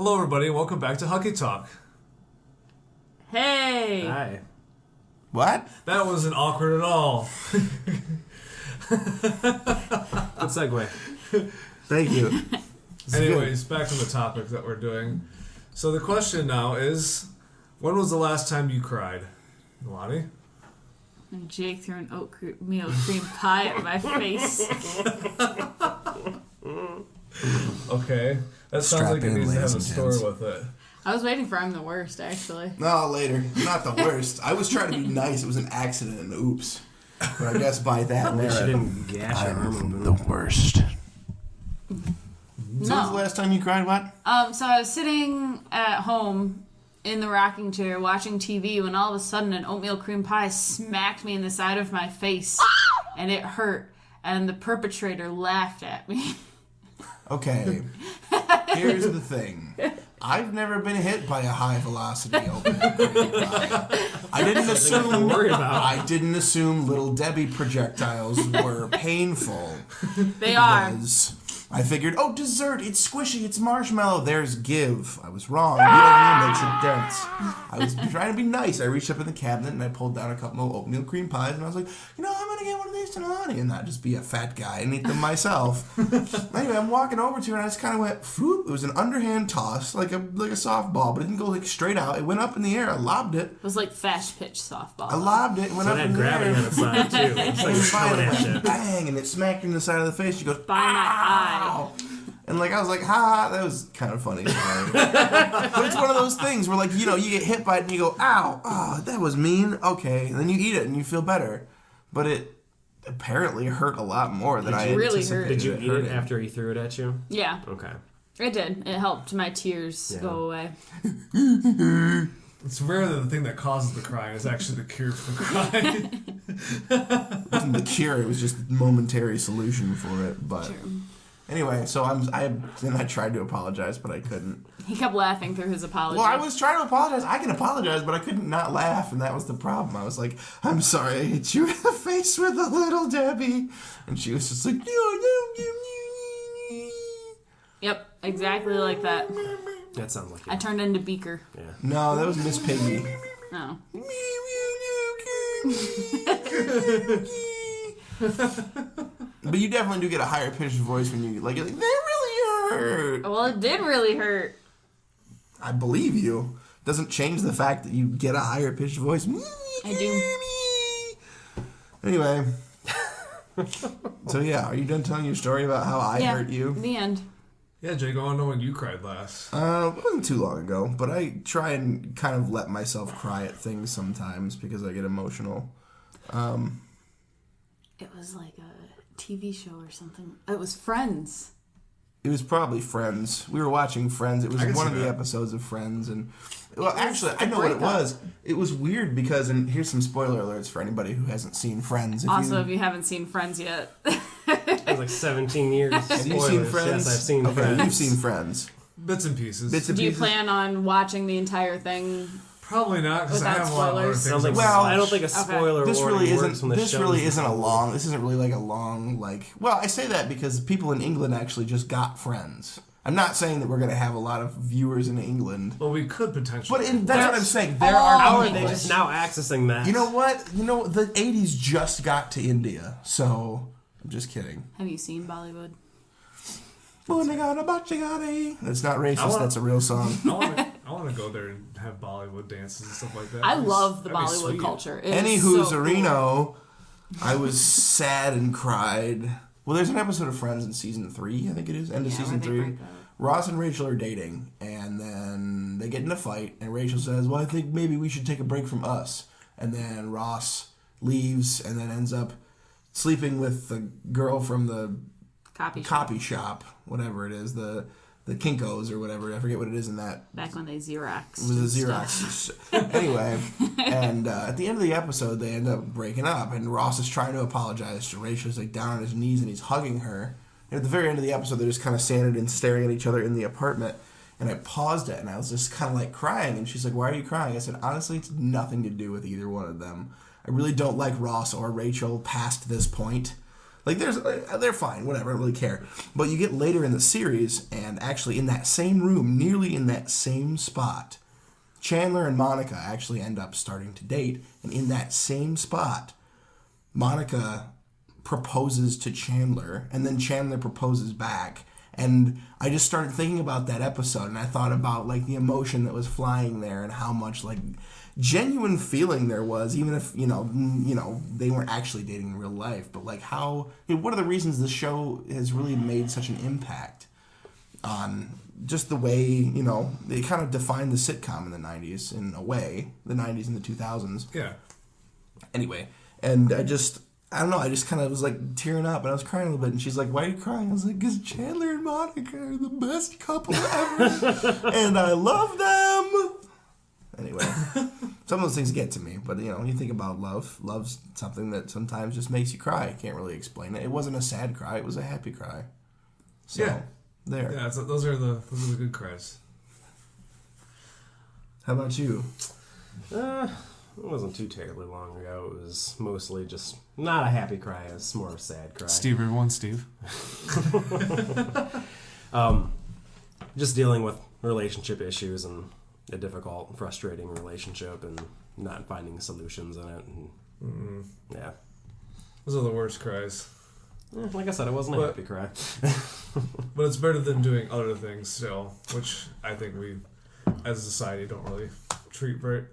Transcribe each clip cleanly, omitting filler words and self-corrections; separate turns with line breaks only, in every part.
Hello, everybody, and welcome back to HuckyTalk.
Hey!
Hi.
What?
That wasn't awkward at all.
Good segue.
Thank you.
Anyways, back to the topic that we're doing. So the question now is, when was the last time you cried? Lonnie?
And Jake threw an oatmeal cream pie at my face.
Okay. That sounds like it needs to have a story with it.
I was waiting for I'm the worst, actually.
No, later. Not the worst. I was trying to be nice. It was an accident and oops. But I guess by that
She
merit,
didn't gash her arm
I'm
open.
the worst. So when's the
No.
last time you cried, what?
So I was sitting at home in the rocking chair watching TV when all of a sudden an oatmeal cream pie smacked me in the side of my face. And it hurt. And the perpetrator laughed at me.
Okay. Here's the thing. I've never been hit by a high velocity oatmeal cream pie. I didn't assume Little Debbie projectiles were painful.
They are.
Because I figured, oh, dessert, it's squishy, it's marshmallow, there's give. I was wrong. The oatmeal makes it dense. I was trying to be nice. I reached up in the cabinet and I pulled down a couple of oatmeal cream pies and I was like, I'm going to get one of these to Lonnie and not just be a fat guy and eat them myself. Anyway, I'm walking over to her and I just kind of went, Phoop. It was an underhand toss, like a softball, but it didn't go like straight out. It went up in the air. I lobbed it.
It was like fast pitch softball.
I lobbed it and went
So
up
it
in
had
the air.
gravity on its side, too. It's like it's coming at you.
Bang, and it smacked her in the side of the face. She goes,
By my eye.
and I was like, ha, that was kind of funny. But it's one of those things where, you get hit by it and you go, ow, oh, that was mean. Okay. And then you eat it and you feel better. But it apparently hurt a lot more than I
really
anticipated.
hurt.
Did you eat it
hurting.
after he threw it at you?
Yeah,
Okay.
it did. It helped my tears go away.
It's rare that the thing that causes the crying is actually the cure for the crying.
It wasn't the cure. It was just a momentary solution for it. But
Sure.
anyway, so then I tried to apologize, but I couldn't.
He kept laughing through his apology.
Well, I was trying to apologize. I can apologize, but I couldn't not laugh, and that was the problem. I was like, I'm sorry, I hit you in the face with a Little Debbie. And she was just like,
Yep, exactly like that.
That sounds like
I
it.
turned into Beaker.
Yeah.
No, that was Miss Piggy.
Oh.
But you definitely do get a higher pitched voice when you like. That really hurt.
Well, it did really hurt.
I believe you. Doesn't change the fact that you get a higher pitched voice.
I do.
Anyway. So yeah, are you done telling your story about how I hurt you?
The end.
Yeah, Jake, I want to know when you cried last.
It wasn't too long ago, but I try and kind of let myself cry at things sometimes because I get emotional.
It was like a TV show or something. It was Friends.
It was probably Friends. We were watching Friends. It was
I can
one
see
of the
that.
episodes of Friends, and well, actually, I
the
know what it
breakup.
was. It was weird because, and here's some spoiler alerts for anybody who hasn't seen Friends.
If you haven't seen Friends yet.
It was like 17 years.
Have you seen Friends?
Yes, I've seen
okay,
Friends.
you've seen Friends.
Bits and pieces.
Bits and
Do you
pieces.
plan on watching the entire thing?
Probably not, because I
Without
have a lot of other
spoilers?
things.
Sounds like,
Well,
I don't think a spoiler
This
warning
really
works
isn't.
when the
This
show
really isn't a long. This isn't really like a long Well, I say that because people in England actually just got Friends. I'm not saying that we're going to have a lot of viewers in England,
Well, we could potentially.
but that's what I'm saying. There
How
are
are they
people.
just now accessing that?
You know what? The 80s just got to India, so I'm just kidding.
Have you seen Bollywood?
That's not racist. That's a real song.
I want to go there and have Bollywood dances and stuff like that.
I love the
That'd be
Bollywood
sweet.
culture. It
Any
is so
who's
cool.
Reno, I was sad and cried. Well, there's an episode of Friends in season 3, I think it is, end of
Yeah,
season
where they
3.
break up.
Ross and Rachel are dating, and then they get in a fight, and Rachel says, well, I think maybe we should take a break from us. And then Ross leaves, and then ends up sleeping with the girl from the copy shop, whatever it is, the Kinko's or whatever. I forget what it is in that.
Back when they Xerox.
It was a Xerox. Anyway, and at the end of the episode, they end up breaking up, and Ross is trying to apologize to Rachel. He's like down on his knees, and he's hugging her. And at the very end of the episode, they're just kind of standing and staring at each other in the apartment. And I paused it, and I was just kind of like crying. And she's like, why are you crying? I said, honestly, it's nothing to do with either one of them. I really don't like Ross or Rachel past this point. Like, they're fine, whatever, I don't really care. But you get later in the series, and actually in that same room, nearly in that same spot, Chandler and Monica actually end up starting to date. And in that same spot, Monica proposes to Chandler, and then Chandler proposes back. And I just started thinking about that episode, and I thought about, like, the emotion that was flying there and how much, like, genuine feeling there was, even if, you know, they weren't actually dating in real life. But, like, what are the reasons the show has really made such an impact on just the way, you know, they kind of defined the sitcom in the 90s, in a way. The 90s and the 2000s.
Yeah.
Anyway, and I don't know, I just kind of was like tearing up and I was crying a little bit, and she's like, "Why are you crying?" I was like, "Because Chandler and Monica are the best couple ever and I love them." Anyway, some of those things get to me, but you know, you think about love's something that sometimes just makes you cry. You can't really explain it. It wasn't a sad cry, it was a happy cry. So,
Yeah.
there.
Yeah, those are the good cries.
How about you?
It wasn't too terribly long ago. It was mostly just not a happy cry. It was more of a sad cry.
Steve, everyone, Steve.
Just dealing with relationship issues and a difficult, frustrating relationship and not finding solutions in it. And, yeah.
Those are the worst cries.
Like I said, it wasn't a happy cry.
But it's better than doing other things still, which I think we, as a society, don't really treat very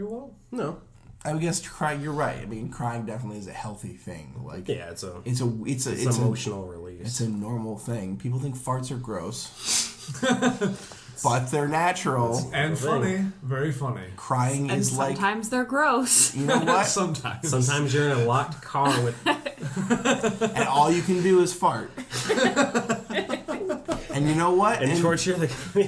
well.
No.
I guess you're right. I mean, crying definitely is a healthy thing. Like,
Yeah, it's
emotional
release.
It's a normal thing. People think farts are gross, but they're natural.
And funny. Very funny.
Crying
And
is like,
sometimes they're gross.
you know what?
Sometimes
you're in a locked car with...
And all you can do is fart. And you know what?
and torture the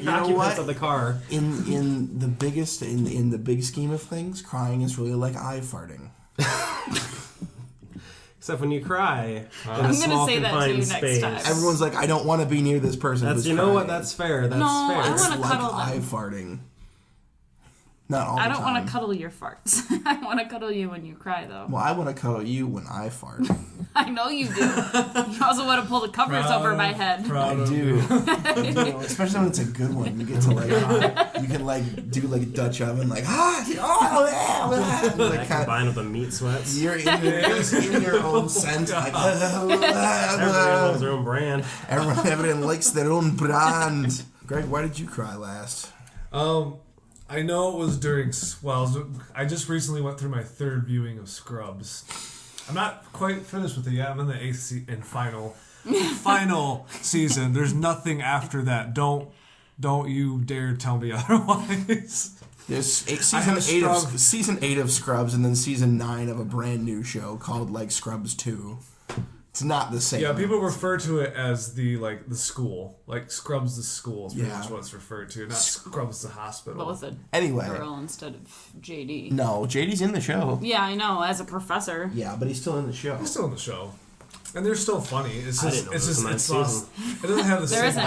occupants of the car.
In the biggest, in the big scheme of things, crying is really like eye farting.
Except when you cry in
I'm
a
gonna
small
say that to
confined
you next
space.
time.
Everyone's like, I don't want to be near this person.
That's
who's
you know
crying.
what? That's fair. That's
No,
fair.
I
It's
wanna
like
cuddle them.
eye farting. Not all the
I
time.
don't want to cuddle your farts. I want to cuddle you when you cry, though.
Well, I want to cuddle you when I fart.
I know you do. You also want to pull the covers over my head.
I do. Especially when it's a good one. You get to you can do like a Dutch oven, like
That combined with the meat sweats.
You're in your own scent. Like,
Everyone loves their own brand.
everyone likes their own brand. Greg, why did you cry last?
I know it was during. I just recently went through my third viewing of Scrubs. I'm not quite finished with it yet. I'm in the 8th and final season. There's nothing after that. Don't you dare tell me otherwise.
There's season 8 of Scrubs, and then season 9 of a brand new show called like Scrubs 2. It's not the same.
Yeah, people refer to it as the school, like Scrubs the school is pretty
Yeah.
much what it's referred to, not Scrubs the hospital.
But with a
Anyway.
girl instead of JD.
No, JD's in the show.
Yeah, I know, as a professor.
Yeah, but he's still in the show.
He's still in the show, and they're still funny. It's
I
just,
didn't know
it's
this
just,
was
it's
the ninth
lost. It doesn't have the
There
same
isn't.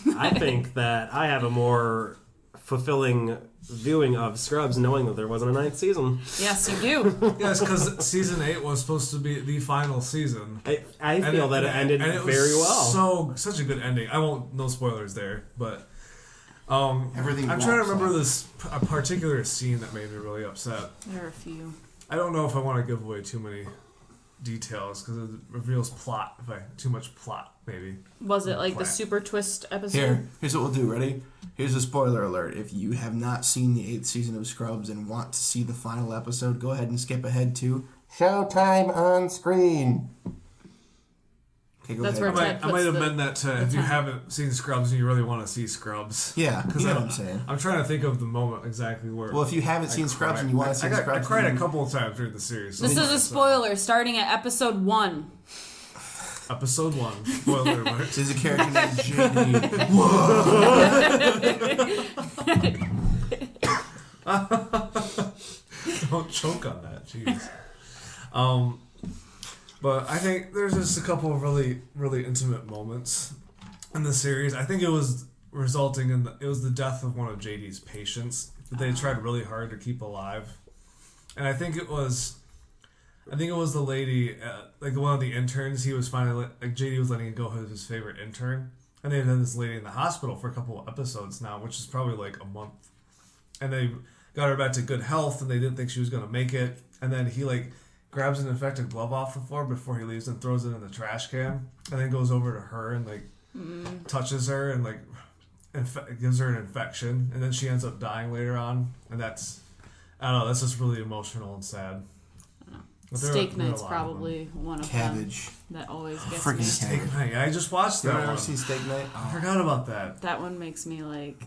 magic.
I think that I have a more fulfilling viewing of Scrubs knowing that there wasn't a 9th season.
Yes, you do.
Yes, because season 8 was supposed to be the final season.
I feel that it ended
and it was
very well.
Such a good ending. I won't, no spoilers there, but
Everything.
I'm trying to remember
wraps
a particular scene that made me really upset.
There are a few.
I don't know if I want to give away too many details because it reveals plot. Too much plot, maybe.
Was it like the
Plant.
super twist episode?
Here's what we'll do. Ready? Here's a spoiler alert. If you have not seen the 8th season of Scrubs and want to see the final episode, go ahead and skip ahead to Showtime on screen. Okay, go
That's
ahead.
where
I might amend that to if you haven't seen Scrubs and you really want to see Scrubs.
Yeah,
Because
you know what I'm saying.
I'm trying to think of the moment exactly where.
Well, if you haven't seen Scrubs and you want to see Scrubs,
I cried a
then-
couple of times during the series.
This is a spoiler starting at episode 1.
Episode 1. Spoiler alert.
There's a character named JD.
Don't choke on that, jeez. But I think there's just a couple of really, really intimate moments in the series. I think it was resulting in it was the death of one of JD's patients that they tried really hard to keep alive, and I think it was I think it was the lady, like one of the interns. He was finally like JD was letting it go as his favorite intern, and they've had this lady in the hospital for a couple of episodes now, which is probably like a month. And they got her back to good health, and they didn't think she was gonna make it. And then he like grabs an infected glove off the floor before he leaves and throws it in the trash can, and then goes over to her and like touches her and like gives her an infection, and then she ends up dying later on. And that's, I don't know, that's just really emotional and sad.
Steak Night's probably one of
Cabbage.
them that always gets
Freaking
me.
Steak Night. I just watched
You
that
ever
one.
see Steak Night?
I forgot about that.
That one makes me like.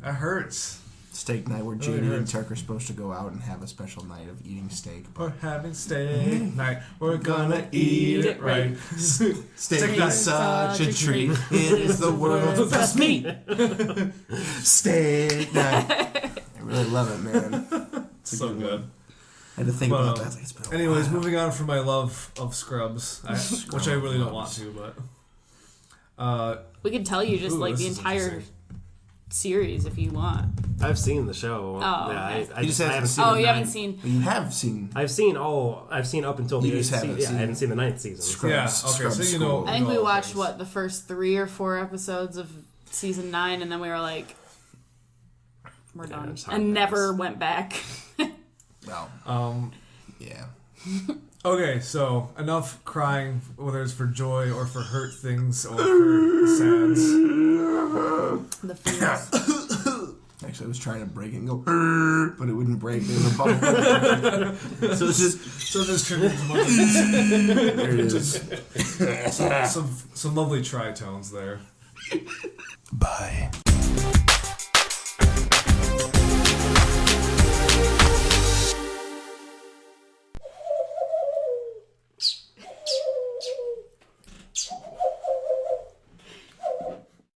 It hurts.
Steak Night, where
Really
JD and
hurts.
Turk are supposed to go out and have a special night of eating steak.
We're having steak night. We're gonna eat it right.
Steak is such a treat. It is the world's best meat. Steak Night. I really love it, man. It's
So good.
one. I had to think about that. It's been a
Anyways,
while.
moving on from my love of Scrubs, which I really don't want to, but
We could tell you just
Ooh,
like
this
the
is
entire
interesting.
series if you want.
I've seen the show.
Oh,
yeah,
okay.
I
You
just
just
I
haven't
haven't
seen
seen.
Oh,
the
you haven't
ninth-
seen.
But you have seen.
I've seen up until
You
the
just haven't
yeah,
seen-
I haven't seen the ninth season.
Scrubs.
yeah, okay,
Scrubs
so you know.
School.
I think we
know
watched
things.
the first 3 or 4 episodes of season 9, and then we were like, we're done,
it's hard
and
pass.
never went back.
Well, yeah.
Okay, so enough crying, whether it's for joy or for hurt things or for sads.
The feels.
Actually, I was trying to break it and go, but it wouldn't break. There's a bubble. So it's just,
So this triggered some,
there it is.
some lovely triatones there.
Bye.